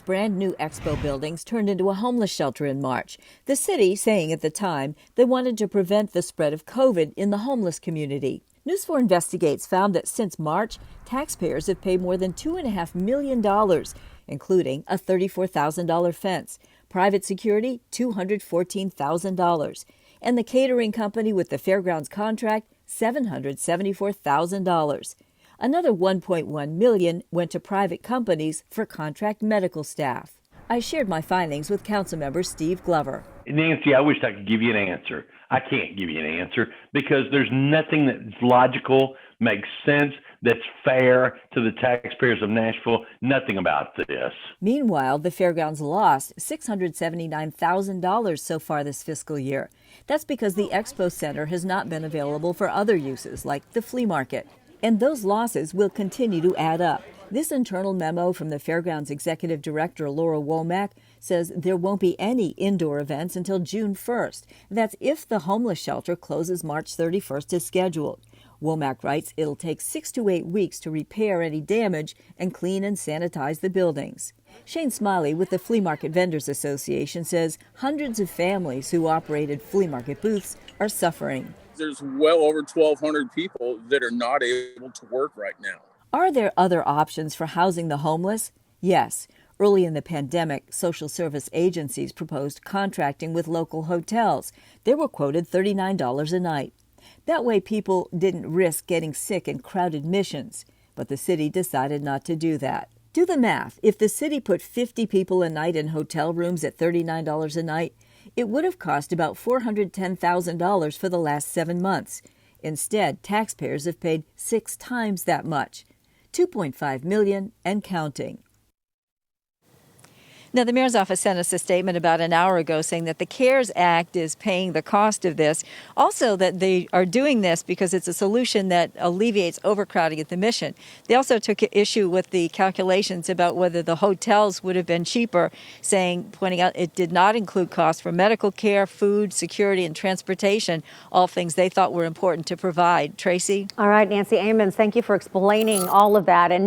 Brand new expo buildings turned into a homeless shelter in March. The city saying at the time they wanted to prevent the spread of COVID in the homeless community. News4 Investigates found that since March, taxpayers have paid more than $2.5 million, including a $34,000 fence, private security $214,000, and the catering company with the fairgrounds contract $774,000. Another $1.1 million went to private companies for contract medical staff. I shared my findings with Councilmember Steve Glover. Nancy, I wish I could give you an answer. I can't give you an answer because there's nothing that's logical, makes sense, that's fair to the taxpayers of Nashville. Nothing about this. Meanwhile, the fairgrounds lost $679,000 so far this fiscal year. That's because the expo center has not been available for other uses like the flea market. And those losses will continue to add up. This internal memo from the Fairgrounds Executive Director, Laura Womack, says there won't be any indoor events until June 1st. That's if the homeless shelter closes March 31st as scheduled. Womack writes it'll take 6 to 8 weeks to repair any damage and clean and sanitize the buildings. Shane Smiley with the Flea Market Vendors Association says hundreds of families who operated flea market booths are suffering. There's well over 1,200 people that are not able to work right now. Are there other options for housing the homeless? Yes. Early in the pandemic, social service agencies proposed contracting with local hotels. They were quoted $39 a night. That way people didn't risk getting sick in crowded missions. But the city decided not to do that. Do the math. If the city put 50 people a night in hotel rooms at $39 a night, it would have cost about $410,000 for the last 7 months. Instead, taxpayers have paid 6 times that much, $2.5 million and counting. Now, the mayor's office sent us a statement about an hour ago saying that the CARES Act is paying the cost of this. Also, that they are doing this because it's a solution that alleviates overcrowding at the Mission. They also took issue with the calculations about whether the hotels would have been cheaper, pointing out it did not include costs for medical care, food, security, and transportation, all things they thought were important to provide. Tracy? All right, Nancy Amons, thank you for explaining all of that. And